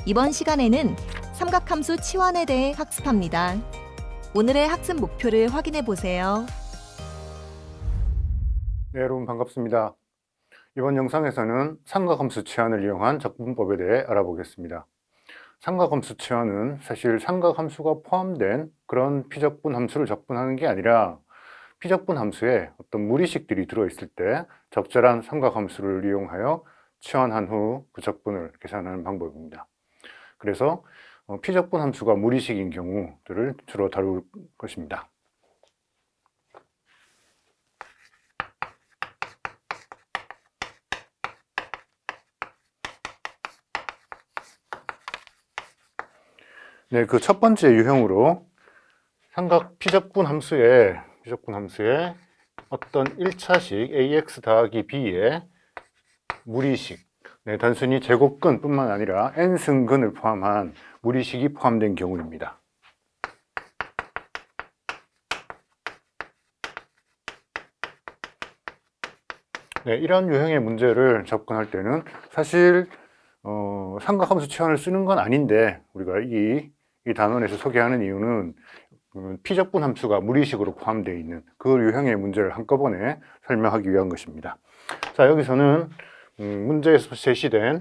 이번 시간에는 삼각함수 치환에 대해 학습합니다. 오늘의 학습 목표를 확인해 보세요. 네, 여러분 반갑습니다. 이번 영상에서는 삼각함수 치환을 이용한 적분법에 대해 알아보겠습니다. 삼각함수 치환은 사실 삼각함수가 포함된 그런 피적분 함수를 적분하는 게 아니라 피적분 함수에 어떤 무리식들이 들어있을 때 적절한 삼각함수를 이용하여 치환한 후 그 적분을 계산하는 방법입니다. 그래서 피적분 함수가 무리식인 경우들을 주로 다룰 것입니다. 네, 그 첫 번째 유형으로 삼각 피적분 함수의 어떤 1차식 ax 더하기 b의 무리식, 네, 단순히 제곱근뿐만 아니라 n승근을 포함한 무리식이 포함된 경우입니다. 네, 이런 유형의 문제를 접근할 때는 사실 삼각함수 치환을 쓰는 건 아닌데 우리가 이 단원에서 소개하는 이유는 피적분 함수가 무리식으로 포함되어 있는 그 유형의 문제를 한꺼번에 설명하기 위한 것입니다. 자, 여기서는 문제에서 제시된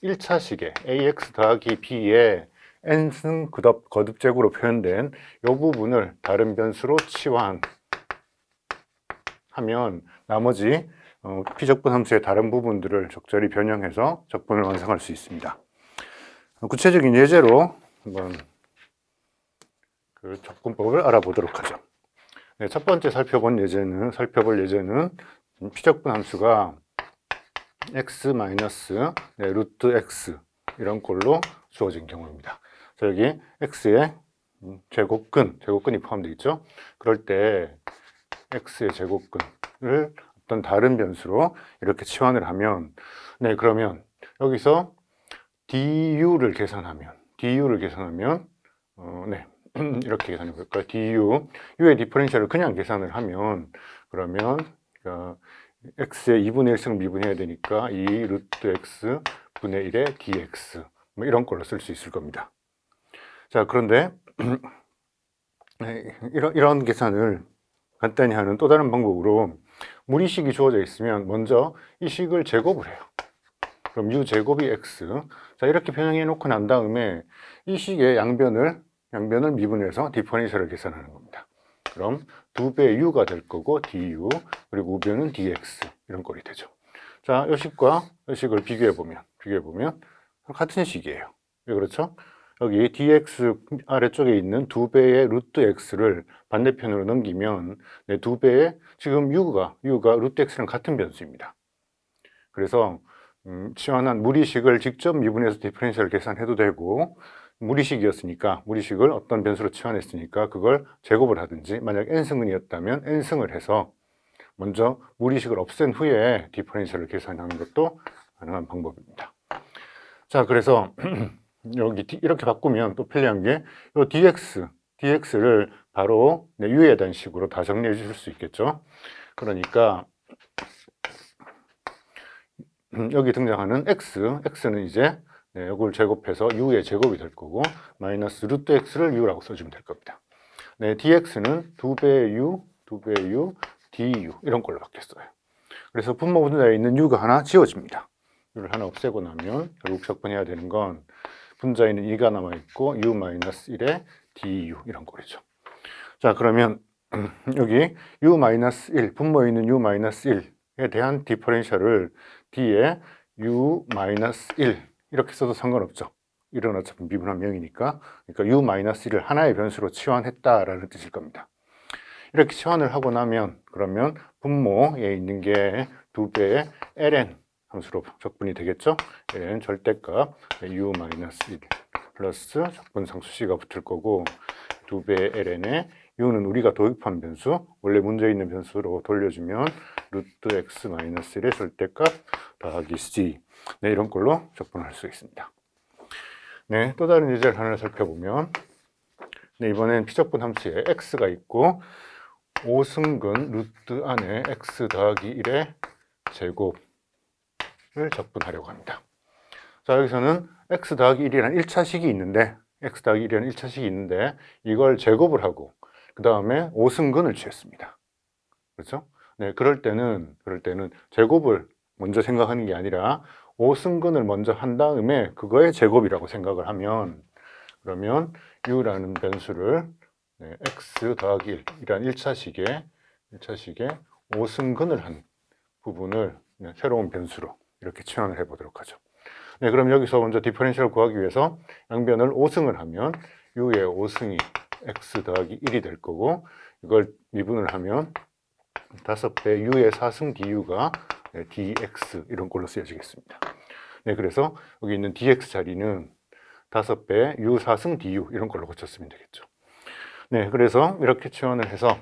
1차식의 ax 더하기 b의 n승 거듭제곱으로 표현된 이 부분을 다른 변수로 치환하면 나머지 피적분 함수의 다른 부분들을 적절히 변형해서 적분을 완성할 수 있습니다. 구체적인 예제로 한번 그 적분법을 알아보도록 하죠. 네, 첫 번째 살펴볼 예제는 피적분 함수가 x 마이너스 루트 x 이런 꼴로 주어진 경우입니다. 자, 여기 x의 제곱근이 포함되어 있죠. 그럴 때 x의 제곱근을 어떤 다른 변수로 이렇게 치환을 하면, 네, 그러면 여기서 du를 계산하면 네, 이렇게 계산해 볼까요? u의 디퍼런셜을 그냥 계산을 하면, 그러면 x의 2분의 1승 미분해야 되니까 2 루트 x 분의 1의 dx 뭐 이런 걸로 쓸 수 있을 겁니다. 자, 그런데 이런 계산을 간단히 하는 또 다른 방법으로 무리식이 주어져 있으면 먼저 이 식을 제곱을 해요. 그럼 u 제곱이 x. 자, 이렇게 변형해 놓고 난 다음에 이 식의 양변을 미분해서 디퍼런셜을 계산하는 겁니다. 그럼 2배 u가 될 거고 du, 그리고 우변은 dx 이런 꼴이 되죠. 자, 이 식과 이 식을 비교해 보면 같은 식이에요. 왜 그렇죠? 여기 dx 아래쪽에 있는 2배의 루트 x를 반대편으로 넘기면 2배의 지금 u가 루트 x랑 같은 변수입니다. 그래서 치환한 무리식을 직접 미분해서 디퍼런셜을 계산해도 되고, 무리식을 어떤 변수로 치환했으니까 그걸 제곱을 하든지, 만약 n승근이었다면 n승을 해서 먼저 무리식을 없앤 후에 디퍼런셜을 계산하는 것도 가능한 방법입니다. 자, 그래서 여기 이렇게 바꾸면 또 편리한 게 이 dx를 바로 u에 대한 식으로 다 정리해 주실 수 있겠죠. 그러니까 여기 등장하는 x는 이제 이걸 제곱해서 u의 제곱이 될 거고, 마이너스 루트 x를 u라고 써주면 될 겁니다. 네, dx는 2배 u du 이런 걸로 바뀌었어요. 그래서 분모 분자에 있는 u가 하나 지워집니다. u를 하나 없애고 나면 결국 적분해야 되는 건 분자에는 2가 남아있고 u-1의 du 이런 꼴이죠. 자, 그러면 여기 u-1, 분모에 있는 u-1에 대한 디퍼런셜을 d에 u-1 이렇게 써도 상관없죠. 1은 어차피 미분한 명이니까. 그러니까 u-1을 하나의 변수로 치환했다라는 뜻일 겁니다. 이렇게 치환을 하고 나면 그러면 분모에 있는 게 2배의 ln 함수로 적분이 되겠죠. ln 절대값 u-1 플러스 적분상수 c가 붙을 거고, 2배의 ln에 u는 우리가 도입한 변수, 원래 문제에 있는 변수로 돌려주면 루트 x-1의 절대값 더하기 c, 네, 이런 걸로 적분할 수 있습니다. 네, 또 다른 예제를 하나 살펴보면, 네, 이번엔 피적분 함수에 x가 있고 5승근 루트 안에 x 더하기 1의 제곱을 적분하려고 합니다. 자, 여기서는 x 더하기 1이라는 1차식이 있는데 x 더하기 1이라는 1차식이 있는데 이걸 제곱을 하고 그 다음에 5승근을 취했습니다. 그렇죠? 네, 그럴 때는 제곱을 먼저 생각하는 게 아니라 5승근을 먼저 한 다음에 그거의 제곱이라고 생각을 하면 그러면 u라는 변수를 네, x 더하기 1이라는 1차식에 5승근을 한 부분을 네, 새로운 변수로 이렇게 치환을 해보도록 하죠. 네, 그럼 여기서 먼저 디퍼런셜을 구하기 위해서 양변을 5승을 하면 u의 5승이 x 더하기 1이 될 거고 이걸 미분을 하면 5배 u의 4승 du가 dx 이런 꼴로 쓰여지겠습니다. 네, 그래서 여기 있는 dx 자리는 5배 u 4승 du 이런 걸로 고쳤으면 되겠죠. 네, 그래서 이렇게 치환을 해서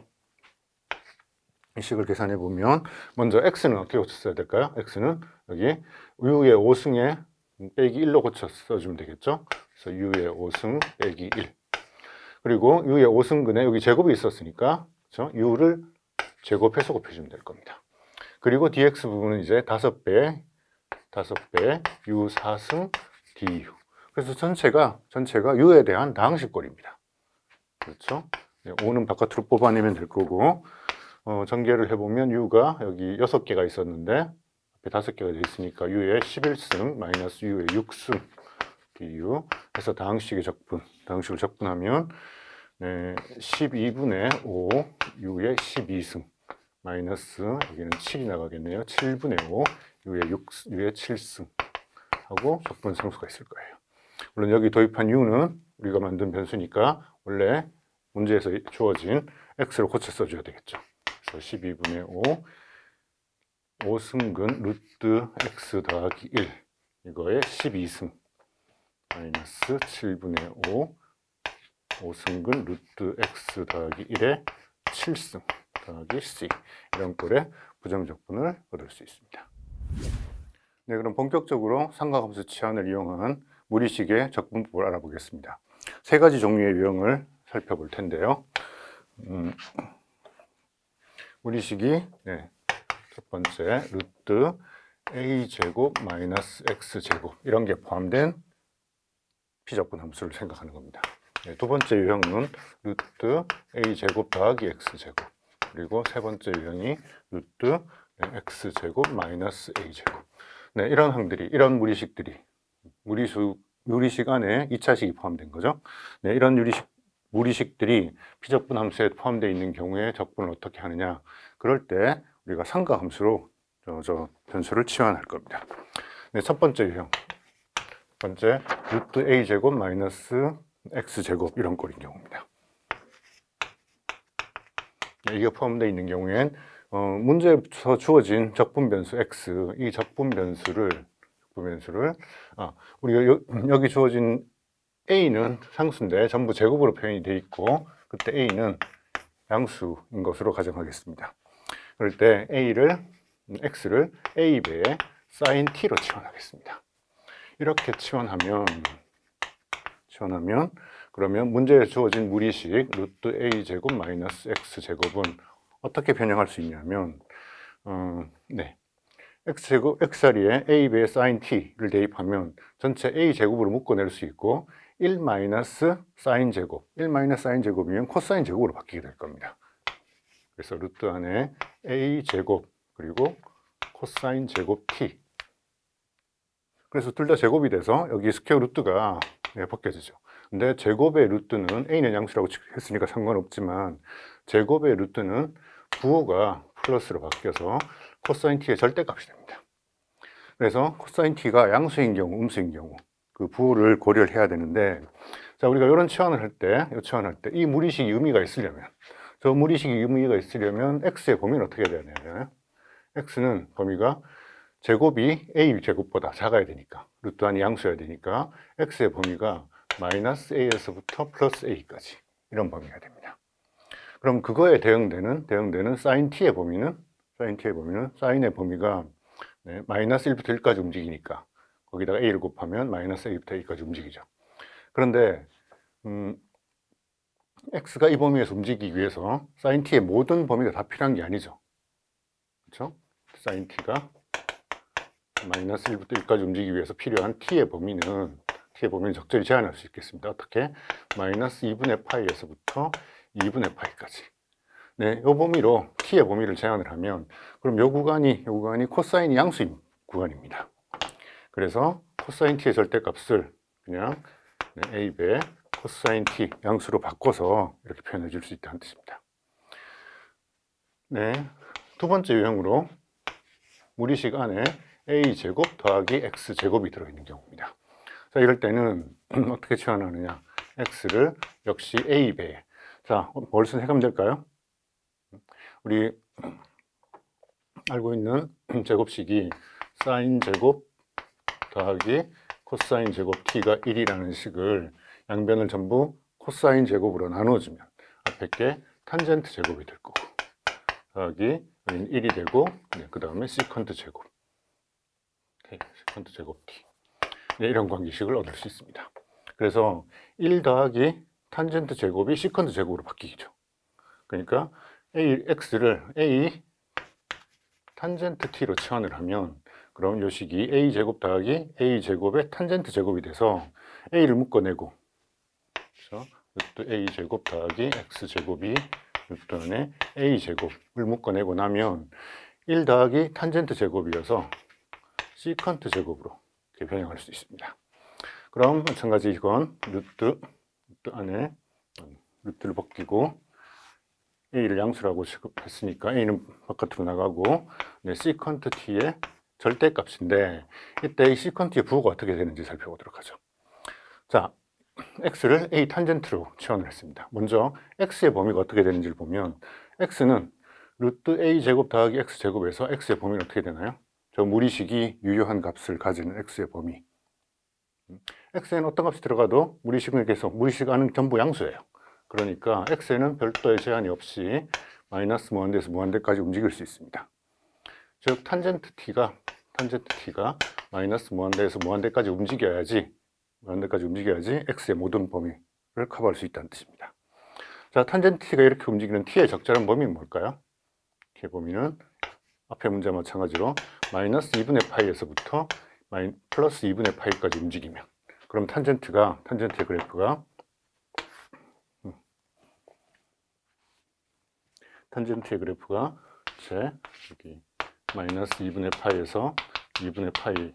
이 식을 계산해 보면 먼저 x는 어떻게 고쳤어야 될까요? x는 여기 u의 5승에 빼기 1로 고쳐 써주면 되겠죠. 그래서 u의 5승 빼기 1 그리고 u의 5승근에 여기 제곱이 있었으니까 그렇죠? u를 제곱해서 곱해주면 될 겁니다. 그리고 dx 부분은 이제 5배 u 4승 du 그래서 전체가 u에 대한 다항식꼴입니다. 그렇죠? 5는 바깥으로 뽑아내면 될 거고 전개를 해보면 u가 여기 6개가 있었는데 앞에 5개가 되어 있으니까 u의 11승 마이너스 u의 6승 du 해서 다항식을 적분하면 12분의 5 u의 12승 마이너스 여기는 7이 나가겠네요. 7분의 5 u의 7승 하고 적분상수가 있을 거예요. 물론 여기 도입한 u는 우리가 만든 변수니까 원래 문제에서 주어진 x로 고쳐 써줘야 되겠죠. 그래서 12분의 5승근 루트 x 더하기 1 이거에 12승 마이너스 7분의 5승근 루트 x 더하기 1에 7승 더하기 c 이런 꼴의 부정적분을 얻을 수 있습니다. 네, 그럼 본격적으로 삼각함수 치환을 이용한 무리식의 적분법을 알아보겠습니다. 세 가지 종류의 유형을 살펴볼 텐데요. 무리식이 첫 번째 루트 a제곱 마이너스 x제곱 이런 게 포함된 피적분 함수를 생각하는 겁니다. 두 번째 유형은 루트 a제곱 더하기 x제곱 그리고 세 번째 유형이 루트 x제곱 마이너스 a제곱 이런 항들이 이런 무리식들이 무리식 안에 2차식이 포함된 거죠. 이런 무리식들이 피적분 함수에 포함되어 있는 경우에 적분을 어떻게 하느냐 그럴 때 우리가 삼각함수로 저 변수를 치환할 겁니다. 첫 번째 유형 번째 루트 a제곱 마이너스 x제곱 이런 꼴인 경우입니다. 이게 포함되어 있는 경우엔 문제에서 주어진 적분 변수 x 이 적분 변수를 우리가 여기 주어진 a는 상수인데 전부 제곱으로 표현이 되어 있고 그때 a는 양수인 것으로 가정하겠습니다. 그럴 때 x를 a배의 sin t로 치환하겠습니다. 이렇게 치환하면 그러면 문제에 주어진 무리식 루트 a제곱 마이너스 x제곱은 어떻게 변형할 수 있냐면 x자리에 a배의 sin t를 대입하면 전체 a제곱으로 묶어낼 수 있고 1 마이너스 사인 제곱 1 마이너스 사인 제곱이면 코사인 제곱으로 바뀌게 될 겁니다. 그래서 루트 안에 a제곱 그리고 코사인 제곱 t 그래서 둘 다 제곱이 돼서 여기 스퀘어 루트가 벗겨지죠. 근데 제곱의 루트는 a는 양수라고 했으니까 상관없지만 제곱의 루트는 부호가 플러스로 바뀌어서 코사인 t의 절대값이 됩니다. 그래서 코사인 t가 양수인 경우, 음수인 경우 그 부호를 고려를 해야 되는데 자 우리가 이런 치환을 할 때 이 무리식이 의미가 있으려면 x의 범위는 어떻게 돼야 되냐면 x는 범위가 제곱이 a 제곱보다 작아야 되니까 루트 안이 양수여야 되니까 x의 범위가 마이너스 a에서부터 플러스 a까지 이런 범위가 됩니다. 그럼 그거에 대응되는 sin t의 범위는 sin의 범위가 마이너스 1부터 1까지 움직이니까 거기다가 a를 곱하면 마이너스 a부터 a까지 움직이죠. 그런데 x가 이 범위에서 움직이기 위해서 sin t의 모든 범위가 다 필요한 게 아니죠. 그렇죠? sin t가 마이너스 1부터 1까지 움직이기 위해서 필요한 t의 범위는 적절히 제한할 수 있겠습니다. 어떻게? 마이너스 2분의 파이에서부터 2분의 파이까지. 네, 이 범위로 t의 범위를 제한을 하면 그럼 이 구간이 코사인이 양수인 구간입니다. 그래서 코사인 t의 절대값을 그냥 a배 코사인 t 양수로 바꿔서 이렇게 표현해 줄 수 있다는 뜻입니다. 네, 두 번째 유형으로 무리식 안에 a제곱 더하기 x제곱이 들어있는 경우입니다. 자, 이럴 때는 어떻게 치환하느냐? x를 역시 a배에. 자, 뭘 선택하면 될까요? 우리 알고 있는 제곱식이 사인 제곱 더하기 코사인 제곱 t가 1이라는 식을 양변을 전부 코사인 제곱으로 나누어주면 앞에 게 탄젠트 제곱이 될 거고 더하기 여기는 1이 되고 그 다음에 시컨트 제곱 시컨트 제곱 t 이런 관계식을 얻을 수 있습니다. 그래서 1 더하기 탄젠트 제곱이 시컨트 제곱으로 바뀌죠. 그러니까 x를 a 탄젠트 t로 치환을 하면 그럼 이 식이 a제곱 더하기 a제곱의 탄젠트 제곱이 돼서 a를 묶어내고 그래서 루트 a제곱 더하기 x제곱이 루트 안에 a제곱을 묶어내고 나면 1 더하기 탄젠트 제곱이어서 시컨트 제곱으로 이렇게 변형할 수 있습니다. 그럼 마찬가지 이건 루트 안에 루트를 벗기고 a를 양수라고 했으니까 a는 바깥으로 나가고 시컨트 t의 절대값인데 이때 이 시컨트의 부호가 어떻게 되는지 살펴보도록 하죠. 자, x를 a 탄젠트로 치환을 했습니다. 먼저 x의 범위가 어떻게 되는지를 보면 x는 루트 a 제곱 더하기 x 제곱에서 x의 범위는 어떻게 되나요? 저 무리식이 유효한 값을 가지는 x의 범위. x에는 어떤 값이 들어가도 무리식은 계속 무리식 안은 전부 양수예요. 그러니까 x에는 별도의 제한이 없이 마이너스 무한대에서 무한대까지 움직일 수 있습니다. 즉 탄젠트 t가 마이너스 무한대에서 무한대까지 움직여야지 x의 모든 범위를 커버할 수 있다는 뜻입니다. 자, 탄젠트 t가 이렇게 움직이는 t의 적절한 범위는 뭘까요? t의 범위는 앞에 문제와 마찬가지로 마이너스 2분의 파이에서부터 플러스 2분의 파이까지 움직이면 그럼 탄젠트의 그래프가 제 여기 마이너스 2분의 파이에서 2분의 파이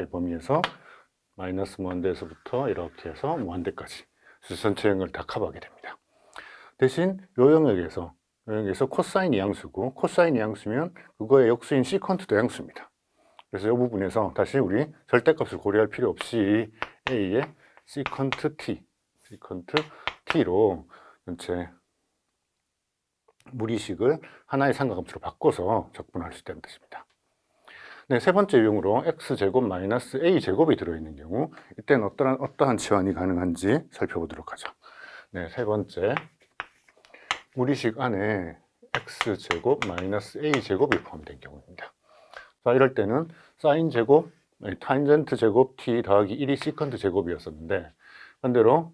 범위에서 마이너스 무한대에서부터 이렇게 해서 무한대까지 전체형을 다 커버하게 됩니다. 대신 요 영역에서 코사인이 양수고 코사인이 양수면 그거의 역수인 시컨트도 양수입니다. 그래서 이 부분에서 다시 우리 절대값을 고려할 필요 없이 a의 시컨트 t로 전체 무리식을 하나의 삼각함수로 바꿔서 적분할 수 있다는 뜻입니다. 네, 세 번째 유형으로 x제곱 마이너스 a제곱이 들어있는 경우 이때는 어떠한 치환이 가능한지 살펴보도록 하죠. 네, 세 번째 무리식 안에 x제곱 마이너스 a제곱이 포함된 경우입니다. 자, 이럴 때는 사인 제곱, 탄젠트 제곱 t 더하기 1이 시컨트 제곱이었었는데 반대로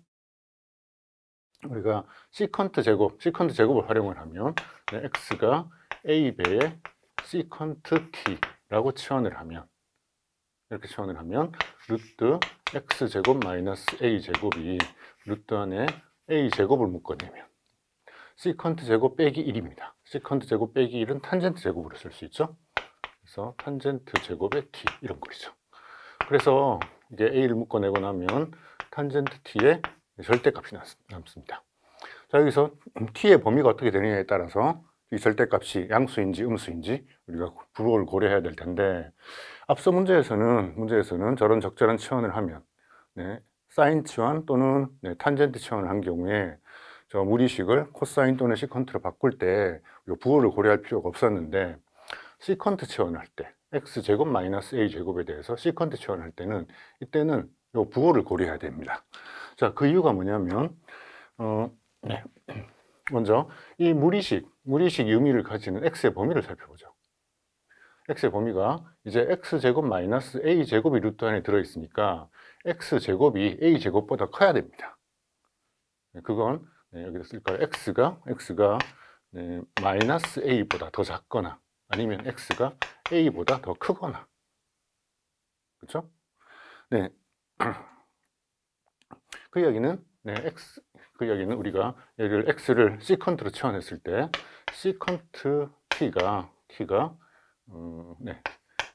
우리가 시컨트 제곱을 활용을 하면 x가 a배의 시컨트 t라고 치환을 하면 이렇게 치환을 하면 루트 x제곱 마이너스 a제곱이 루트 안에 a제곱을 묶어내면 시컨트 제곱 빼기 1입니다. 시컨트 제곱 빼기 1은 탄젠트 제곱으로 쓸 수 있죠. 그래서 탄젠트 제곱의 t 이런 꼴이죠. 그래서 이게 a를 묶어내고 나면 탄젠트 t의 절대값이 남습니다. 자, 여기서 t의 범위가 어떻게 되느냐에 따라서 이 절대값이 양수인지 음수인지 우리가 부호를 고려해야 될 텐데 앞서 문제에서는 저런 적절한 치환을 하면 사인 치환 또는 탄젠트 치환을 한 경우에 저 무리식을 코사인 또는 시컨트로 바꿀 때 부호를 고려할 필요가 없었는데 시컨트 치환을 할 때 x제곱 마이너스 a제곱에 대해서 시컨트 치환을 할 때는 이때는 이 부호를 고려해야 됩니다. 자, 그 이유가 뭐냐면 먼저 이 무리식 의미를 가지는 x의 범위를 살펴보죠. x의 범위가 이제 x제곱 마이너스 a제곱이 루트 안에 들어있으니까 x제곱이 a제곱보다 커야 됩니다. 그건 여기다 쓸까요? x가 마이너스 a보다 더 작거나 아니면 x가 a보다 더 크거나, 그렇죠? 네. 그 이야기는 그 이야기는 우리가 얘를 x를 시컨트로 치환했을 때 시컨트 t가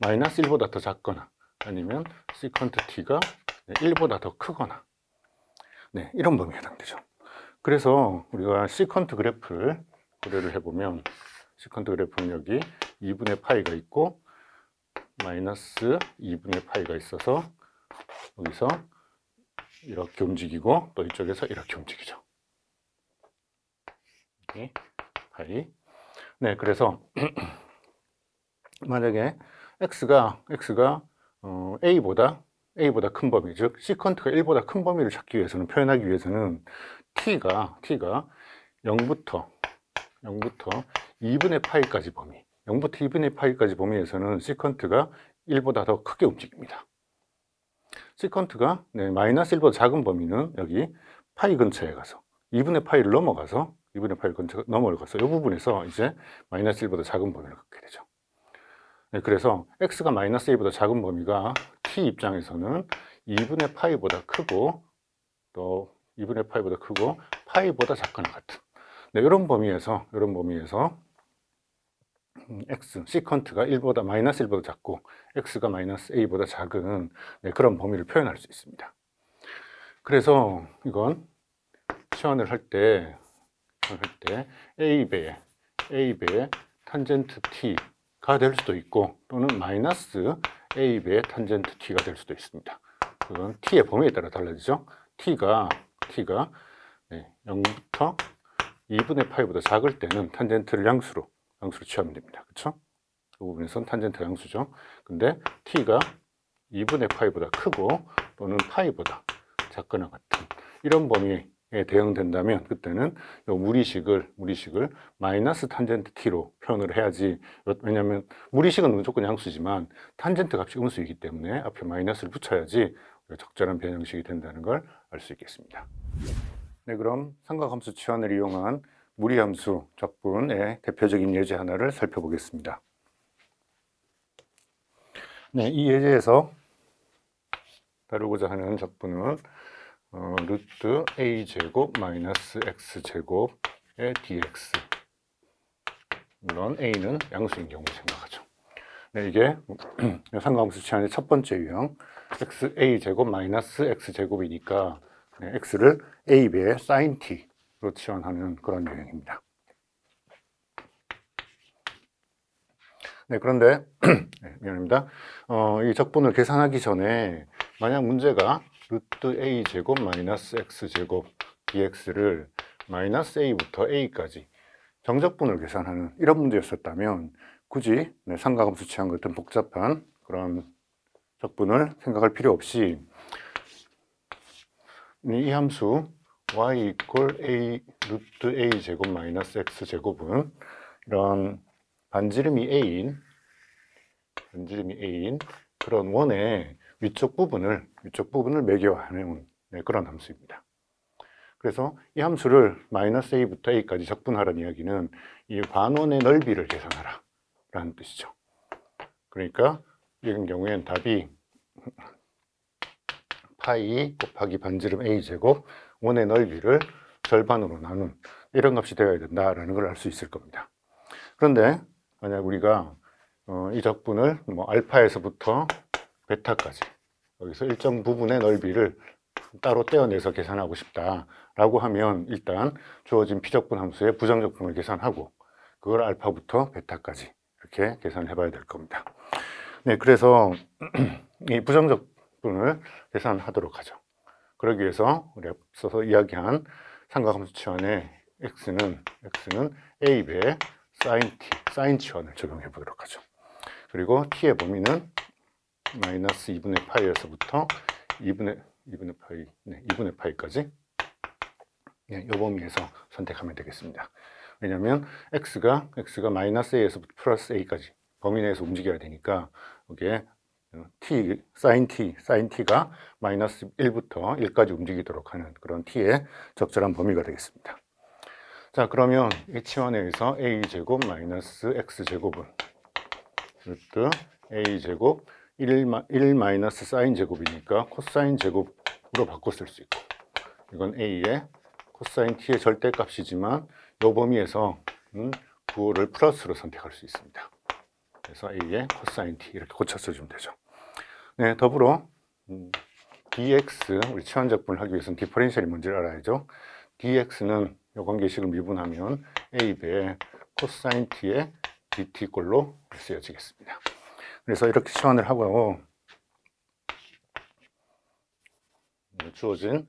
마이너스 1보다 더 작거나 아니면 시컨트 t가 1보다 더 크거나, 이런 범위에 해당되죠. 그래서 우리가 시컨트 그래프를 고려를 해보면 시컨트 그래프는 여기 2분의 파이가 있고 마이너스 2분의 파이가 있어서 여기서 이렇게 움직이고 또 이쪽에서 이렇게 움직이죠. 이렇게 파이. 그래서 만약에 x가 a보다 큰 범위, 즉 시컨트가 1보다 큰 범위를 찾기 위해서는, 표현하기 위해서는 t가 0부터 2분의 파이까지 범위, 0부터 2분의 파이까지 범위에서는 시컨트가 1보다 더 크게 움직입니다. 시컨트가 마이너스 1보다 작은 범위는 여기 파이 근처에 가서 2분의 파이를 넘어가서 이 부분에서 이제 마이너스 1보다 작은 범위를 갖게 되죠. 그래서 x가 마이너스 1보다 작은 범위가 t 입장에서는 2분의 파이보다 크고 또 2분의 파이보다 크고 파이보다 작거나 같은 이런 범위에서 x, 시컨트가 마이너스 1보다 작고 x가 마이너스 a보다 작은 그런 범위를 표현할 수 있습니다. 그래서 이건 치환을 할 때 a배의 탄젠트 t가 될 수도 있고 또는 마이너스 a배의 탄젠트 t가 될 수도 있습니다. 그건 t의 범위에 따라 달라지죠. t가 0부터 2분의 파이보다 작을 때는 탄젠트를 양수로 취하면 됩니다. 그렇죠? 그 부분에선 탄젠트 양수죠. 근데 t가 2분의 파이보다 크고 또는 파이보다 작거나 같은 이런 범위에 대응된다면 그때는 이 무리식을 마이너스 탄젠트 t로 표현을 해야지. 왜냐하면 무리식은 무조건 양수지만 탄젠트 값이 음수이기 때문에 앞에 마이너스를 붙여야지 적절한 변형식이 된다는 걸 알 수 있겠습니다. 그럼 삼각함수 치환을 이용한 무리함수 적분의 대표적인 예제 하나를 살펴보겠습니다. 이 예제에서 다루고자 하는 적분은 루트 a제곱 마이너스 x제곱의 dx. 물론 a는 양수인 경우 생각하죠. 이게 삼각함수 치환의 첫 번째 유형 a제곱 마이너스 x제곱이니까 x를 a배의 sin t로 치환하는 그런 유형입니다. 그런데 미안합니다. 이 적분을 계산하기 전에 만약 문제가 루트 a제곱 마이너스 x제곱 dx를 마이너스 a부터 a까지 정적분을 계산하는 이런 문제였었다면 굳이 삼각함수 치환 같은 복잡한 그런 적분을 생각할 필요 없이 이 함수 y 이퀄 a 루트 a제곱 마이너스 x제곱은 이런 반지름이 a인 그런 원의 위쪽 부분을 매개화하는 그런 함수입니다. 그래서 이 함수를 마이너스 a부터 a까지 적분하라는 이야기는 이 반원의 넓이를 계산하라 라는 뜻이죠. 그러니까 이런 경우에는 답이 파이 곱하기 반지름 a제곱 원의 넓이를 절반으로 나눈 이런 값이 되어야 된다라는 걸 알 수 있을 겁니다. 그런데 만약 우리가 이 적분을 알파에서부터 베타까지 여기서 일정 부분의 넓이를 따로 떼어내서 계산하고 싶다라고 하면 일단 주어진 비적분 함수의 부정적분을 계산하고 그걸 알파부터 베타까지 이렇게 계산해 봐야 될 겁니다. 그래서 이 부정적분을 계산하도록 하죠. 그러기 위해서 우리 앞서서 이야기한 삼각함수 치환의 x는 a배 sin 치환을 적용해 보도록 하죠. 그리고 t의 범위는 마이너스 2분의 파이에서부터 2분의 파이까지 이 범위에서 선택하면 되겠습니다. 왜냐하면 x가 마이너스 a에서부터 플러스 a까지 범위 내에서 움직여야 되니까 여기에 sin t가 마이너스 1부터 1까지 움직이도록 하는 그런 t의 적절한 범위가 되겠습니다. 자, 그러면 이 치환에 의해서 a제곱 마이너스 x제곱은 루트 a 제곱 1 마이너스 사인 제곱이니까 코사인 제곱으로 바꿔 쓸 수 있고, 이건 a의 코사인 t의 절대값이지만 이 범위에서 9호를 플러스로 선택할 수 있습니다. 그래서 a의 코사인 t 이렇게 고쳐 써주면 되죠. 네, 더불어 dx, 우리 치환적분을 하기 위해서는 디퍼런셜이 뭔지를 알아야죠. dx는 이 관계식을 미분하면 a배의 코사인 t의 dt 꼴로 쓰여지겠습니다. 그래서 이렇게 치환을 하고 주어진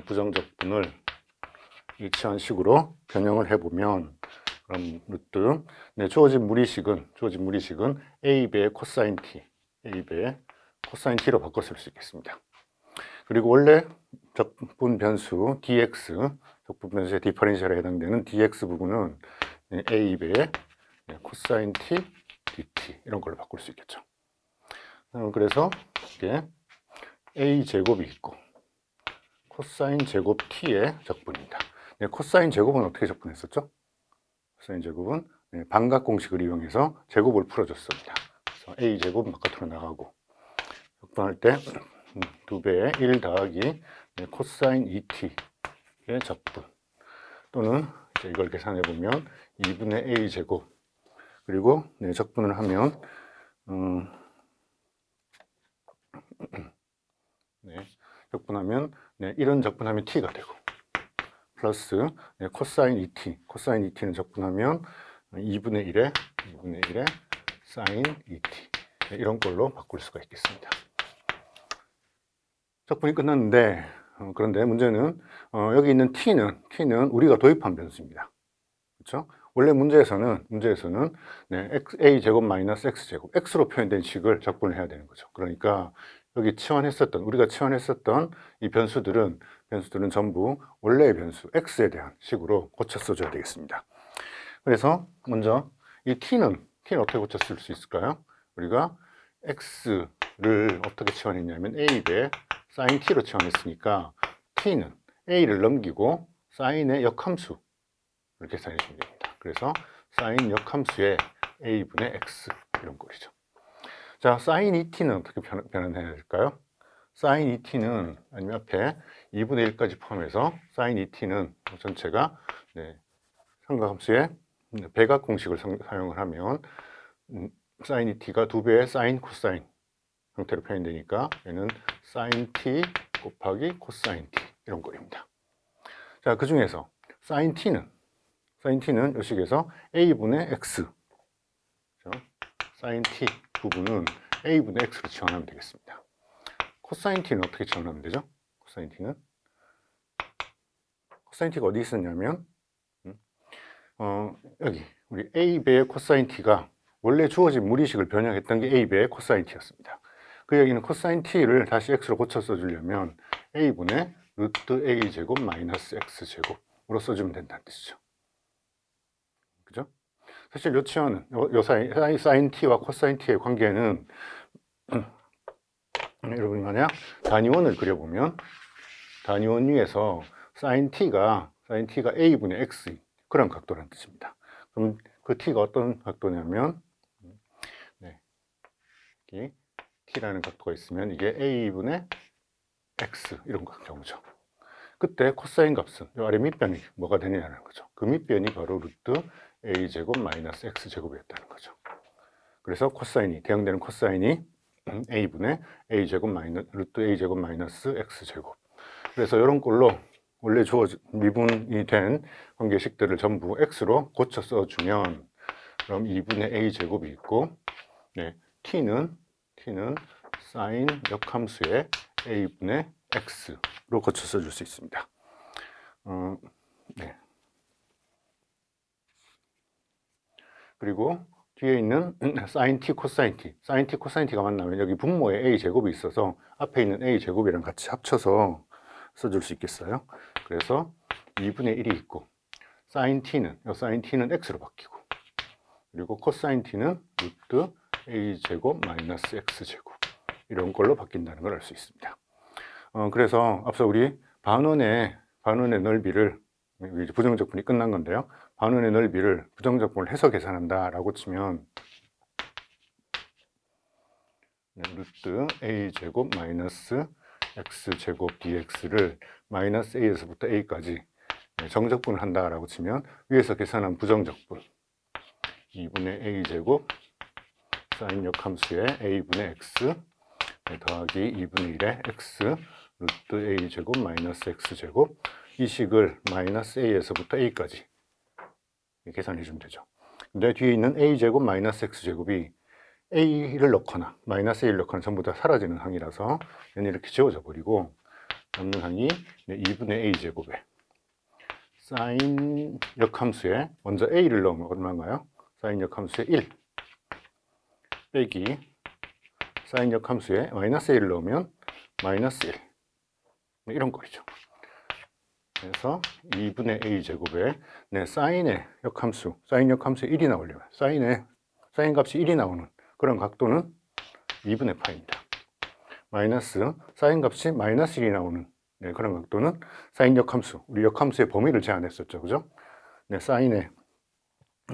부정적분을 이 치환식으로 변형을 해보면, 그럼 루트 주어진 무리식은 a배의 코사인 t, a배의 코사인 t로 바꿔 쓸 수 있겠습니다. 그리고 원래 적분 변수 dx, 적분 변수의 디퍼런셜에 해당되는 dx 부분은 a배의 코사인 t dt 이런 걸로 바꿀 수 있겠죠. 그래서 이게 a 제곱이 있고 코사인 제곱 t의 적분입니다. 코사인 제곱은 어떻게 적분했었죠? 코사인 제곱은 반각 공식을 이용해서 제곱을 풀어줬습니다. 그래서 a 제곱 바깥으로 나가고, 적분할 때 2배의 1 더하기 코사인 2t의 적분, 또는 이걸 계산해 보면 2분의 a 제곱, 그리고 적분을 하면 적분하면 이런 적분하면 t가 되고, 플러스 코사인 2t는 적분하면 2분의 1의 사인 2t, 이런 걸로 바꿀 수가 있겠습니다. 적분이 끝났는데, 그런데 문제는 여기 있는 t는 우리가 도입한 변수입니다. 그렇죠? 원래 문제에서는 a 제곱 마이너스 x 제곱, x로 표현된 식을 적분을 해야 되는 거죠. 그러니까 여기 우리가 치환했었던 이 변수들은 전부 원래의 변수 x에 대한 식으로 고쳐 써줘야 되겠습니다. 그래서 먼저 이 t는 어떻게 고쳐 쓸 수 있을까요? 우리가 x를 어떻게 치환했냐면 a배 사인 t로 치환했으니까 t는 a를 넘기고 사인의 역함수 이렇게 계산해 주면 됩니다. 그래서 사인 역함수의 a분의 x 이런 꼴이죠. 자, 사인 2t는 어떻게 변환해야 될까요? 사인 2t는 아니면 앞에 2분의 1까지 포함해서 사인 2t는 전체가 삼각함수의 배각 공식을 사용을 하면 사인 2t가 2배의 사인 코사인 형태로 표현되니까 얘는 사인 t 곱하기 코사인 t 이런 꼴입니다. 자, 그 중에서 사인 t는 이 식에서 a분의 x, 사인 t 부분은 a분의 x로 치환하면 되겠습니다. 코사인 t는 어떻게 치환하면 되죠? 코사인 t가 어디 있었냐면 여기 우리 a배의 코사인 t가 원래 주어진 무리식을 변형했던 게 a배의 코사인 t였습니다. 그 얘기는 코사인 t를 다시 x로 고쳐 써주려면 a분의 루트 a 제곱 마이너스 x 제곱으로 써주면 된다는 뜻이죠. 그죠? 사실 요 치환은 사인 t와 코사인 t의 관계는 여러분이 만약 단위원을 그려보면 단위원 위에서 사인 t가 a분의 x 그런 각도라는 뜻입니다. 그럼 그 t가 어떤 각도냐면 여기 t라는 각도가 있으면 이게 a분의 x 이런 경우죠. 그때 코사인 값은 이 아래 밑변이 뭐가 되느냐는 거죠. 그 밑변이 바로 루트 a 제곱 마이너스 x 제곱이었다는 거죠. 그래서 대응되는 코사인이 a분의 a 제곱 마이너스 루트 a 제곱 마이너스 x 제곱. 그래서 이런 꼴로 원래 미분이 된 관계식들을 전부 x로 고쳐 써주면, 그럼 2분의 a 제곱이 있고, t는 사인 역함수의 a분의 x로 고쳐 써줄 수 있습니다. 그리고 뒤에 있는 사인 t, 코사인 t가 만나면 여기 분모에 a 제곱이 있어서 앞에 있는 a 제곱이랑 같이 합쳐서 써줄 수 있겠어요. 그래서 2분의 1이 있고, 사인 t는 x로 바뀌고, 그리고 코사인 t는 루트 a 제곱 마이너스 x 제곱 이런 걸로 바뀐다는 걸 알 수 있습니다. 그래서 앞서 우리 반원의 넓이를, 이제 부정적분이 끝난 건데요. 반원의 넓이를 부정적분을 해서 계산한다라고 치면 루트 a제곱 마이너스 x제곱 dx를 마이너스 a에서부터 a까지 정적분을 한다라고 치면 위에서 계산한 부정적분 2분의 a제곱 사인 역함수의 a분의 x 더하기 2분의 1의 x 루트 a제곱 마이너스 x제곱 이 식을 마이너스 a에서부터 a까지 계산해 주면 되죠. 근데 뒤에 있는 a제곱 마이너스 x제곱이 a를 넣거나 마이너스 a를 넣거나 전부 다 사라지는 항이라서 얘는 이렇게 지워져 버리고 남는 항이 2분의 a제곱에 사인 역함수에 먼저 a를 넣으면 얼마인가요? 사인 역함수에 1 빼기 사인 역함수에 마이너스 a를 넣으면 마이너스 1 이런 꼴이죠. 그래서 2분의 a제곱에 사인의 역함수, 사인 역함수에 1이 나오려면 사인 값이 1이 나오는 그런 각도는 2분의 파입니다. 마이너스 사인 값이 마이너스 1이 나오는 그런 각도는 사인 역함수, 우리 역함수의 범위를 제한했었죠. 그죠? 사인의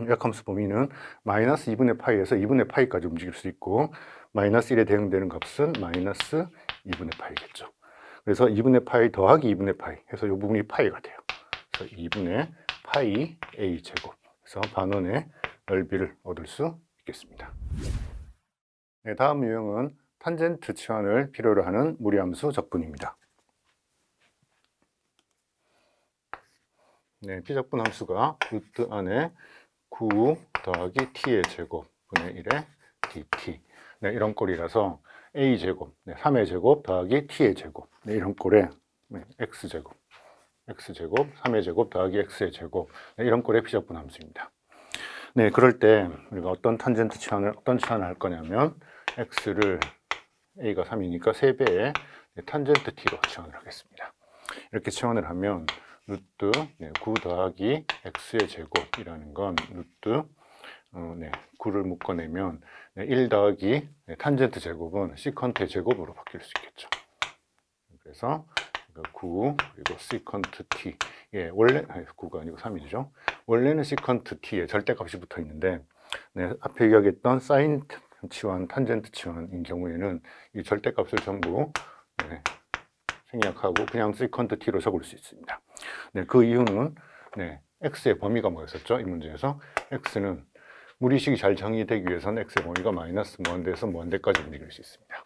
역함수 범위는 마이너스 2분의 파이에서 2분의 파이까지 움직일 수 있고 마이너스 1에 대응되는 값은 마이너스 2분의 파이겠죠. 그래서 2분의 파이 더하기 2분의 파이 해서 이 부분이 파이가 돼요. 그래서 2분의 파이 a제곱 그래서 반원의 넓이를 얻을 수 있겠습니다. 다음 유형은 탄젠트 치환을 필요로 하는 무리함수 적분입니다. 피적분 함수가 루트 안에 9 더하기 t의 제곱 분의 1의 dt 이런 꼴이라서 a제곱 3의 제곱 더하기 t의 제곱 이런 꼴에 x제곱 3의 제곱 더하기 x의 제곱 이런 꼴의 피적분 함수입니다. 그럴 때 우리가 어떤 치환을 할 거냐면 x를 a가 3이니까 3배의 탄젠트 t로 치환을 하겠습니다. 이렇게 치환을 하면 루트 9 더하기 x의 제곱이라는 건 루트 9를 묶어내면 1 더하기 탄젠트 제곱은 시컨트의 제곱으로 바뀔 수 있겠죠. 그래서 9 그리고 시컨트 t 원래 9가 아니고 3이죠. 원래는 시컨트 t에 절대값이 붙어 있는데 앞에 얘기했던 사인 치환, 탄젠트 치환인 경우에는 이 절대값을 전부 생략하고 그냥 시컨트 t로 적을 수 있습니다. 그 이유는 x의 범위가 뭐였었죠? 이 문제에서 x는 무리식이 잘 정의되기 위해서는 x의 범위가 마이너스 무한대에서 무한대까지 움직일 수 있습니다.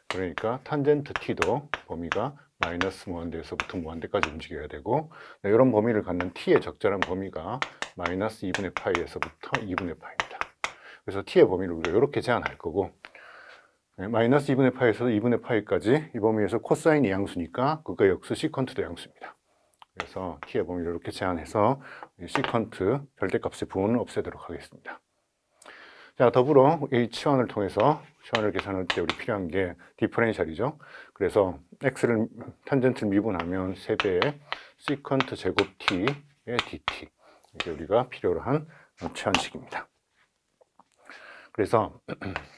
그러니까 탄젠트 t도 범위가 마이너스 무한대에서부터 무한대까지 움직여야 되고 이런 범위를 갖는 t의 적절한 범위가 마이너스 2분의 파이에서부터 2분의 파이입니다. 그래서 t의 범위를 우리가 이렇게 제한할 거고 마이너스 2분의 파이에서 2분의 파이까지 이 범위에서 코사인이 양수니까 그거 역수 시컨트도 양수입니다. 그래서 t의 범위를 이렇게 제한해서 시컨트 절대값의 부호는 없애도록 하겠습니다. 자, 더불어 이 치환을 통해서 치환을 계산할 때 우리 필요한 게 디퍼렌셜이죠. 그래서 x를 탄젠트를 미분하면 3배의 시컨트 제곱 t의 dt 이게 우리가 필요로 한 치환식입니다. 그래서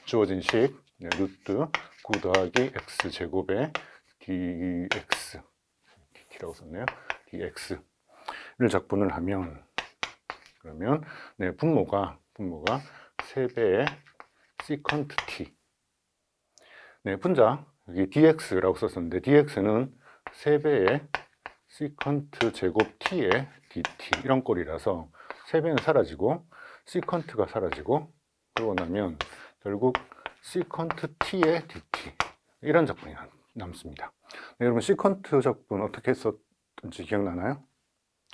주어진 식 루트 9 더하기 x 제곱의 dx dt라고 썼네요. dx를 적분을 하면 그러면 분모가 3배의 시컨트 t 분자 여기 dx라고 썼었는데 dx는 3배의 시컨트 제곱 t의 dt 이런 꼴이라서 3배는 사라지고 시컨트가 사라지고 그러고 나면 결국 시컨트 t의 dt 이런 적분이 남습니다. 여러분 시컨트 적분 어떻게 했었는지 기억나나요?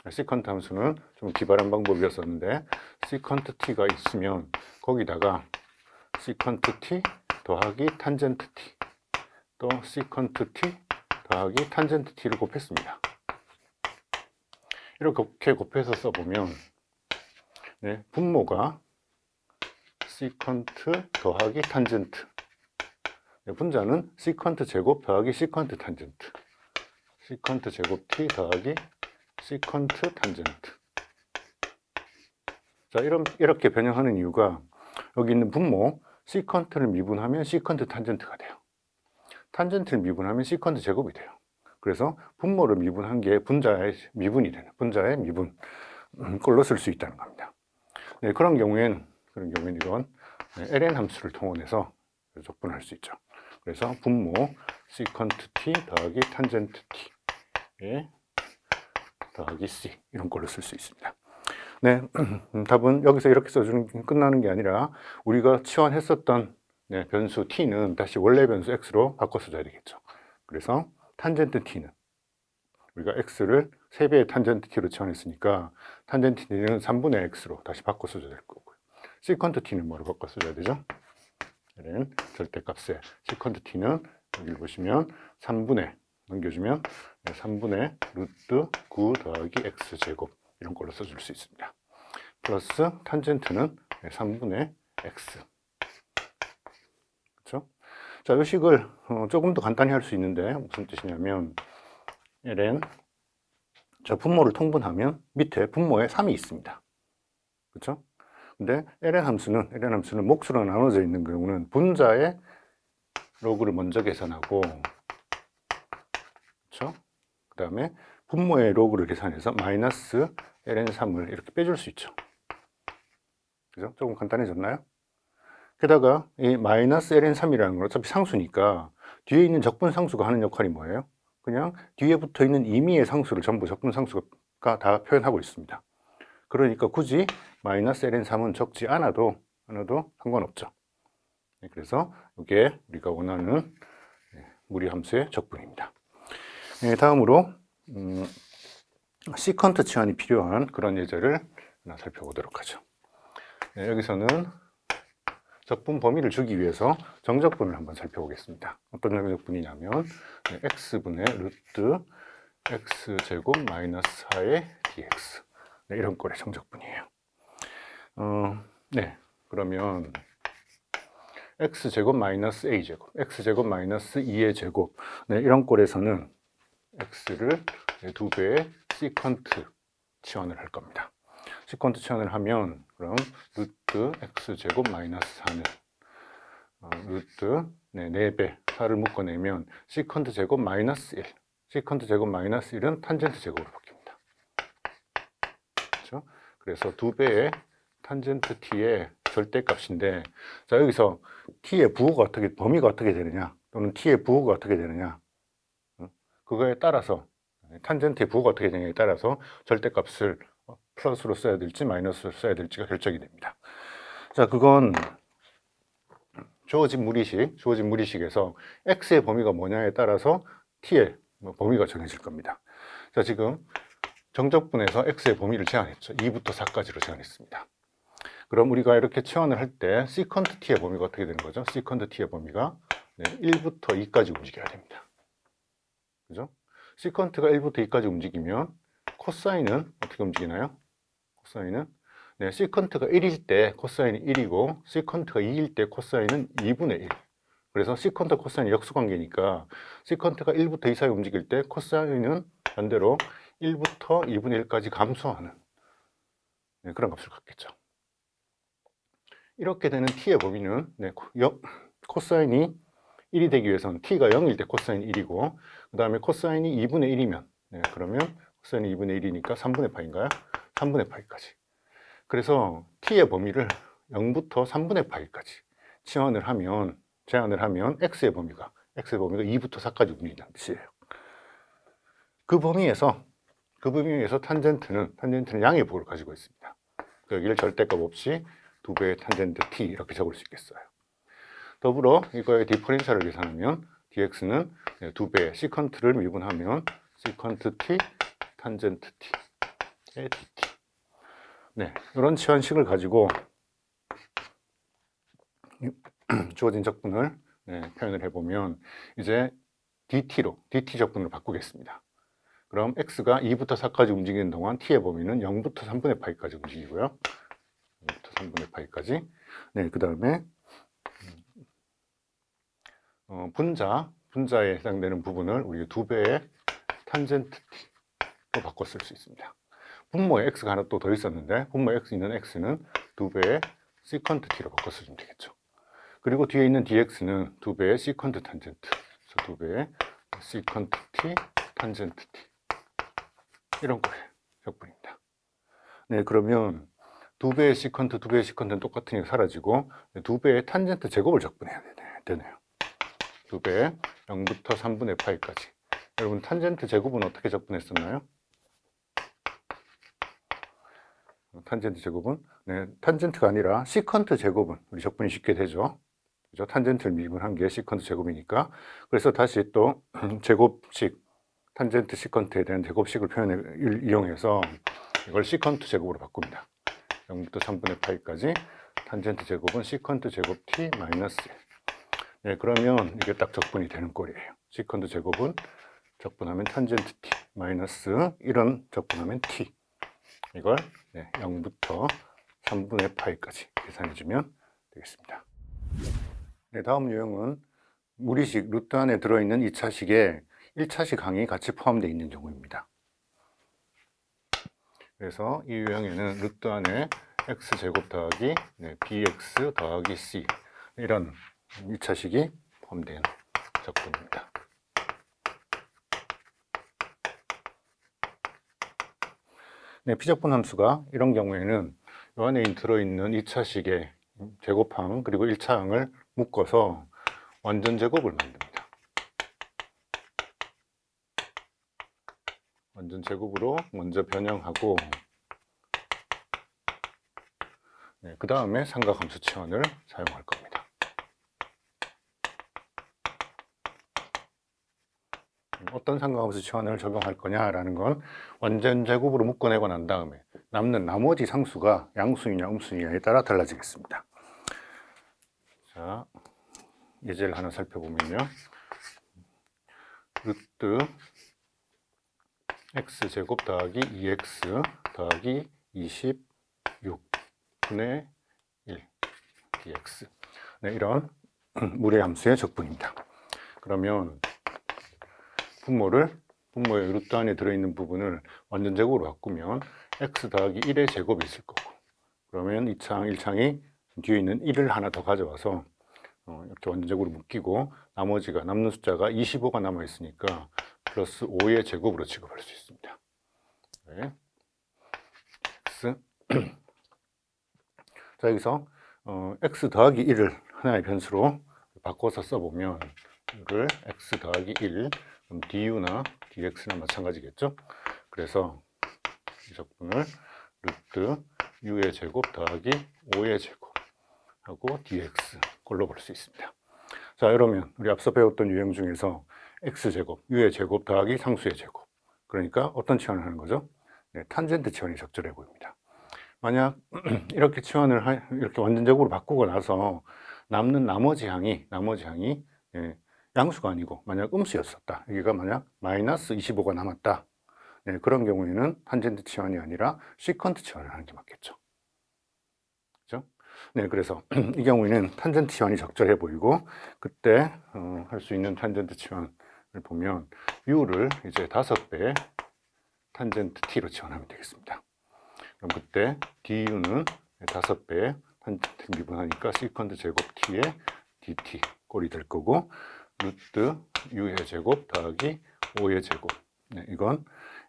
시컨트 함수는 좀 기발한 방법이었었는데 시컨트 t가 있으면 거기다가 시컨트 t 더하기 탄젠트 t 또 시컨트 t 더하기 탄젠트 t를 곱했습니다. 이렇게 곱해서 써보면 분모가 시컨트 더하기 탄젠트 분자는 시컨트 제곱 더하기 시컨트 탄젠트 시컨트 제곱 t 더하기 시컨트 탄젠트 자 이렇게 변형하는 이유가 여기 있는 분모 시컨트를 미분하면 시컨트 탄젠트가 돼요. 탄젠트를 미분하면 시컨트 제곱이 돼요. 그래서 분모를 미분한 게 분자의 미분이 되는 분자의 미분 꼴로 쓸 수 있다는 겁니다. 그런 경우엔 이건 ln 함수를 통원해서 적분할 수 있죠. 그래서 분모 시컨트 t 더하기 탄젠트 t에 더하기 c 이런 걸로 쓸 수 있습니다. 네, 답은 여기서 이렇게 써주는 게 끝나는 게 아니라 우리가 치환했었던 변수 t는 다시 원래 변수 x로 바꿔 써줘야 되겠죠. 그래서 탄젠트 t는 우리가 x를 3배의 탄젠트 t로 치환했으니까 탄젠트 t는 3분의 x로 다시 바꿔 써줘야 될 거고요. 시컨트 t는 뭐로 바꿔 써줘야 되죠? ln 절대값에 시컨트 t는 여기 보시면 3분의 넘겨주면 3분의 루트 9 더하기 x제곱 이런 걸로 써줄 수 있습니다. 플러스 탄젠트는 3분의 x. 그렇죠? 자, 이 식을 조금 더 간단히 할 수 있는데 무슨 뜻이냐면 ln 저 분모를 통분하면 밑에 분모에 3이 있습니다. 그렇죠? 근데 ln 함수는 몫으로 나눠져 있는 경우는 분자의 로그를 먼저 계산하고, 그렇죠? 그 다음에 분모의 로그를 계산해서 마이너스 ln3을 이렇게 빼줄 수 있죠. 그죠? 조금 간단해졌나요? 게다가 이 마이너스 ln3이라는 건 어차피 상수니까 뒤에 있는 적분상수가 하는 역할이 뭐예요? 그냥 뒤에 붙어 있는 임의의 상수를 전부 적분상수가 다 표현하고 있습니다. 그러니까 굳이 마이너스 ln3은 적지 않아도 상관없죠. 그래서 이게 우리가 원하는 무리함수의 적분입니다. 다음으로 시컨트 치환이 필요한 그런 예제를 하나 살펴보도록 하죠. 여기서는 적분 범위를 주기 위해서 정적분을 한번 살펴보겠습니다. 어떤 정적분이냐면 x분의 루트 x제곱 마이너스 4의 dx 이런 꼴의 정적분이에요. 그러면 x제곱 마이너스 a제곱, x제곱 마이너스 2의 제곱 이런 꼴에서는 x를 2배의 시컨트 치환을 할 겁니다. 시컨트 치환을 하면 그럼 루트 x제곱 마이너스 4는 루트 4배 4를 묶어내면 시컨트 제곱 마이너스 1, 시컨트 제곱 마이너스 1은 탄젠트 제곱으로 바뀝니다. 그렇죠? 그래서 2배의 탄젠트 t의 절대값인데, 자 여기서 t의 부호가 범위가 어떻게 되느냐 또는 t의 부호가 어떻게 되느냐, 그거에 따라서 탄젠트의 부호가 어떻게 되느냐에 따라서 절대값을 플러스로 써야 될지 마이너스로 써야 될지가 결정이 됩니다. 자, 그건 주어진 무리식에서 x의 범위가 뭐냐에 따라서 t의 범위가 정해질 겁니다. 자, 지금 정적분에서 x의 범위를 제한했죠. 2부터 4까지로 제한했습니다. 그럼 우리가 이렇게 치환을 할 때 시컨트 t의 범위가 어떻게 되는 거죠? 시컨트 t의 범위가 1부터 2까지 움직여야 됩니다. 그죠? 시컨트가 1부터 2까지 움직이면 코사인은 어떻게 움직이나요? 코사인은 시컨트가 1일 때 코사인이 1이고 시컨트가 2일 때 코사인은 2분의 1. 그래서 시컨트 코사인이 역수관계니까 시컨트가 1부터 2 사이 움직일 때 코사인은 반대로 1부터 2분의 1까지 감소하는 그런 값을 갖겠죠. 이렇게 되는 t의 범위는 코사인이 1이 되기 위해서는 t가 0일 때 코사인이 1이고 그 다음에 코사인이 2분의 1이면 그러면 코사인이 2분의 1이니까 3분의 파인가요? 3분의 파이까지. 그래서 t의 범위를 0부터 3분의 파이까지 제한을 하면 x의 범위가 2부터 4까지 움직인다는 뜻이에요. 그 범위에서 탄젠트는 양의 부호를 가지고 있습니다. 여기를 절대값 없이 2배의 탄젠트 t 이렇게 적을 수 있겠어요. 더불어 이거의 디퍼런셜을 계산하면 dx는 2배의 시컨트를 미분하면 시컨트 t 탄젠트 t의 dt. 이런 치환식을 가지고 주어진 적분을 표현을 해보면 이제 dt 적분으로 바꾸겠습니다. 그럼 x가 2부터 4까지 움직이는 동안 t의 범위는 0부터 3분의 파이까지 움직이고요. 0부터 3분의 파이까지. 그 다음에 분자에 해당되는 부분을 우리 2배의 탄젠트 t로 바꿔 쓸 수 있습니다. 분모에 x가 하나 또 더 있었는데 분모에 x 있는 x는 2배의 시컨트 t로 바꿔 쓰면 되겠죠. 그리고 뒤에 있는 dx는 2배의 시컨트 탄젠트, 그래서 2배의 시컨트 t 탄젠트 t 이런 거예요. 적분입니다. 그러면 2배의 시컨트는 똑같으니까 사라지고 2배의 탄젠트 제곱을 적분해야 되네요. 2배 0부터 3분의 파이까지. 여러분 탄젠트 제곱은 어떻게 적분했었나요? 탄젠트 제곱은 탄젠트가 아니라 시컨트 제곱은 우리 적분이 쉽게 되죠. 그죠? 탄젠트를 미분한 게 시컨트 제곱이니까. 그래서 다시 또 제곱식 탄젠트 시컨트에 대한 제곱식을 이용해서 이걸 시컨트 제곱으로 바꿉니다. 0부터 3분의 파이까지 탄젠트 제곱은 시컨트 제곱 t 마이너스 1. 네, 그러면 이게 딱 적분이 되는 꼴이에요. 시컨트 제곱은 적분하면 탄젠트 t 마이너스 1은 적분하면 t. 이걸 0부터 3분의 파이까지 계산해주면 되겠습니다. 네, 다음 유형은 무리식 루트 안에 들어있는 2차식에 1차식 항이 같이 포함되어 있는 경우입니다. 그래서 이 유형에는 루트 안에 x제곱 더하기 bx 더하기 c 이런 2차식이 포함된 적분입니다. 네, 피적분 함수가 이런 경우에는 이 안에 들어있는 2차식의 제곱항 그리고 1차항을 묶어서 완전 제곱을 만듭니다. 완전 제곱으로 먼저 변형하고 그 다음에 삼각함수 치환을 사용할 겁니다. 어떤 삼각함수 치환을 적용할 거냐라는 건 완전 제곱으로 묶어내고 난 다음에 남는 나머지 상수가 양수이냐 음수이냐에 따라 달라지겠습니다. 자, 예제를 하나 살펴보면요. 루트 x제곱 더하기 2x 더하기 26분의 1 dx. 네, 이런 무례 함수의 적분입니다. 그러면 분모의 루트 안에 들어있는 부분을 완전 제곱으로 바꾸면 x 더하기 1의 제곱이 있을 거고, 그러면 2창, 1창이 뒤에 있는 1을 하나 더 가져와서 이렇게 완전 제곱으로 묶이고 나머지가 남는 숫자가 25가 남아 있으니까 플러스 5의 제곱으로 취급할 수 있습니다. 네. x 자, 여기서 x 더하기 1을 하나의 변수로 바꿔서 써보면 이를 x 더하기 1, 그럼 du나 dx나 마찬가지겠죠? 그래서 이 적분을 루트 u의 제곱 더하기 5의 제곱 하고 dx 꼴로 볼 수 있습니다. 자, 이러면 우리 앞서 배웠던 유형 중에서 x제곱, u의 제곱 더하기 상수의 제곱, 그러니까 어떤 치환을 하는 거죠? 네, 탄젠트 치환이 적절해 보입니다. 만약 이렇게 이렇게 완전적으로 바꾸고 나서 남는 나머지 항이 양수가 아니고 만약 음수였었다. 여기가 만약 마이너스 25가 남았다. 네, 그런 경우에는 탄젠트 치환이 아니라 시컨트 치환을 하는 게 맞겠죠. 그렇죠? 네, 그래서 이 경우에는 탄젠트 치환이 적절해 보이고, 그때 할 수 있는 탄젠트 치환을 보면 u를 이제 5배 탄젠트 t로 치환하면 되겠습니다. 그럼 그때 du는 5배 탄젠트 미분하니까 시컨트 제곱 t의 dt 꼴이 될 거고, 루트 u의 제곱 더하기 5의 제곱. 네, 이건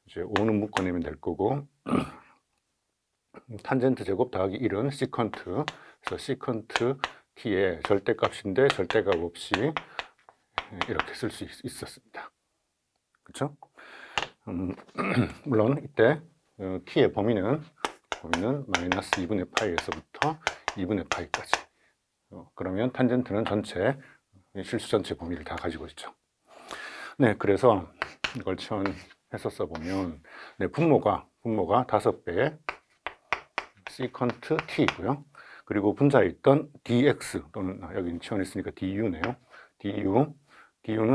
이제 5는 묶어내면 될 거고, 탄젠트 제곱 더하기 1은 시컨트, 그래서 시컨트 t의 절대값인데 절대값 없이 이렇게 쓸 수 있었습니다. 그렇죠? 물론 이때 t의 범위는 마이너스 2분의 파이에서부터 2분의 파이까지. 그러면 탄젠트는 전체 실수 전체 범위를 다 가지고 있죠. 네, 그래서 이걸 치환해서 써보면 분모가 5배의 시컨트 t이고요. 그리고 분자에 있던 dx 또는 여기 치환했으니까 du네요. du는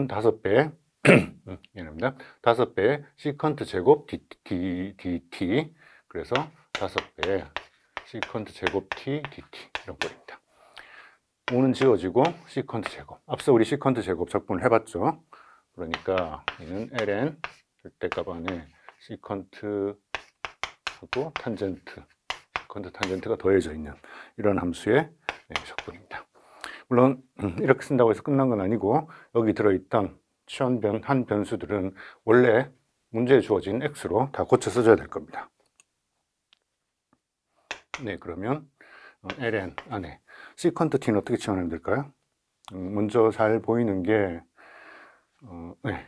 5배 미안합니다. 5배의 시컨트 제곱 dt, 그래서 5배의 시컨트 제곱 t dt 이런 꼴입니다. 5는 지워지고 시컨트 제곱. 앞서 우리 시컨트 제곱 적분을 해봤죠. 그러니까 얘는 ln 절대값 안에 시컨트하고 탄젠트, 시컨트 탄젠트가 더해져 있는 이런 함수의 적분입니다. 물론 이렇게 쓴다고 해서 끝난 건 아니고, 여기 들어있던 치환한 변수들은 원래 문제에 주어진 x로 다 고쳐 써줘야 될 겁니다. 네, 그러면 ln 안에 시컨트 t는 어떻게 치환하면 될까요? 먼저 잘 보이는 게 네.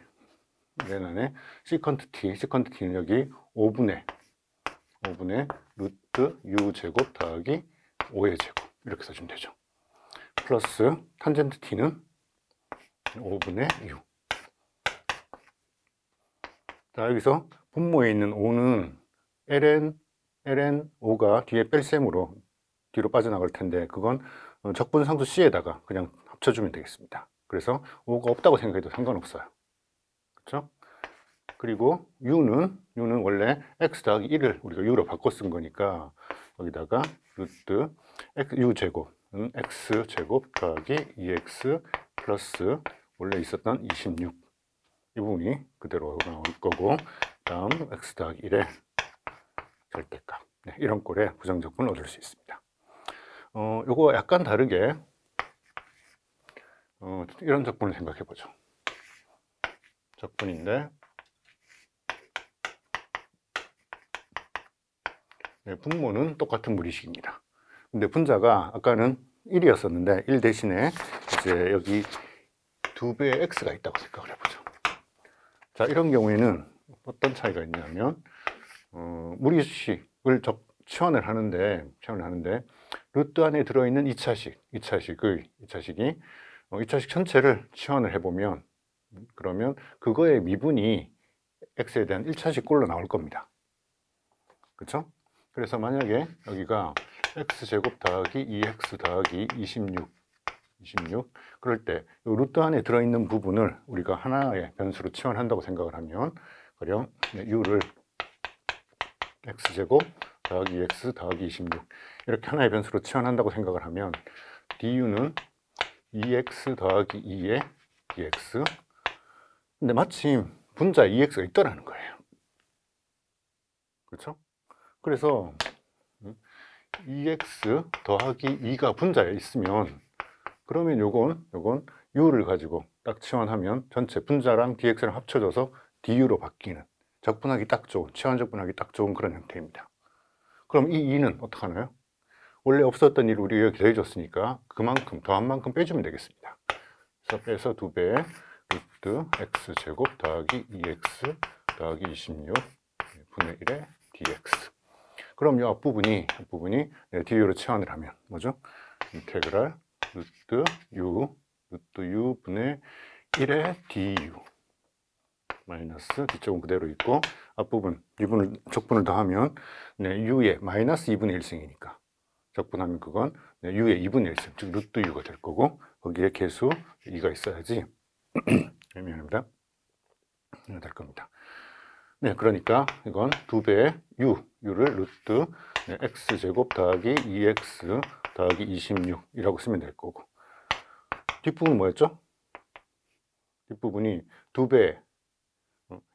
맨 안에 시컨트 t는 여기 5분의 루트 u 제곱 더하기 5의 제곱 이렇게 써주면 되죠. 플러스 탄젠트 t는 5분의 u. 자, 여기서 분모에 있는 5는 ln 5가 뒤에 뺄셈으로 뒤로 빠져나갈 텐데 그건 적분상수 c에다가 그냥 합쳐주면 되겠습니다. 그래서 5가 없다고 생각해도 상관없어요. 그렇죠? 그리고 u는 원래 x 더하기 1을 우리가 u로 바꿔 쓴 거니까 여기다가 루트 u 제곱은 x 제곱 더하기 2x 플러스 원래 있었던 26 이 부분이 그대로 나올 거고 다음 x 더하기 1의 절대값 네, 이런 꼴의 부정적분을 얻을 수 있습니다. 요거 약간 다르게 이런 적분을 생각해 보죠. 적분인데 네, 분모는 똑같은 무리식입니다. 근데 분자가 아까는 1이었었는데 1 대신에 이제 여기 2배의 x가 있다고 생각을 해보죠. 자, 이런 경우에는 어떤 차이가 있냐면 무리식을 치환을 하는데 루트 안에 들어있는 2차식이 2차식 전체를 치환을 해보면 그러면 그거의 미분이 x에 대한 1차식 꼴로 나올 겁니다. 그렇죠? 그래서 만약에 여기가 x제곱 더하기 2x 더하기 26 그럴 때 이 루트 안에 들어있는 부분을 우리가 하나의 변수로 치환한다고 생각을 하면 가령 u를 x제곱 더하기 2x 더하기 26 이렇게 하나의 변수로 치환한다고 생각을 하면 du는 2x 더하기 2의 dx 근데 마침 분자에 2x가 있더라는 거예요. 그렇죠? 그래서 2x 더하기 2가 분자에 있으면 그러면 요건 u를 가지고 딱 치환하면 전체 분자랑 dx랑 합쳐져서 du로 바뀌는 적분하기 딱 좋은, 치환 적분하기 딱 좋은 그런 형태입니다. 그럼 이 2는 어떡하나요? 원래 없었던 1을 우리가 여기 더해줬으니까 그만큼 더한 만큼 빼주면 되겠습니다. 그래서 빼서 2배 루트 x제곱 더하기 2x 더하기 26 분의 1의 dx 그럼 이 앞부분이 du로 치환을 하면 뭐죠? 인테그랄 루트 u 분의 1의 du 마이너스 뒤쪽은 그대로 있고 앞부분 적분을 더하면 u의 마이너스 2분의 1승이니까 적분하면 그건 u의 2분의 1승 즉 루트 u가 될 거고 거기에 계수 2가 있어야지 미안합니다. 될 겁니다. 네, 그러니까 이건 2배의 u를 루트 x제곱 더하기 2x 더하기 26이라고 쓰면 될 거고 뒷부분 뭐였죠? 뒷부분이 2배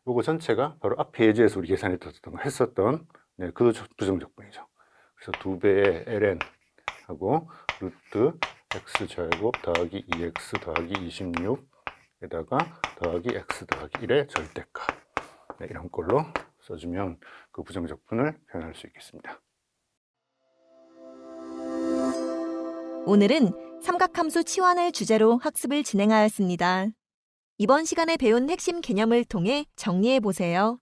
요거 전체가 바로 앞에 예제에서 우리 했었던 그 부정적분이죠. 그래서 2배의 ln 하고 루트 x제곱 더하기 2x 더하기 26에다가 더하기 x 더하기 1의 절대값 이런 걸로 써주면 그 부정적분을 표현할 수 있겠습니다. 오늘은 삼각함수 치환을 주제로 학습을 진행하였습니다. 이번 시간에 배운 핵심 개념을 통해 정리해 보세요.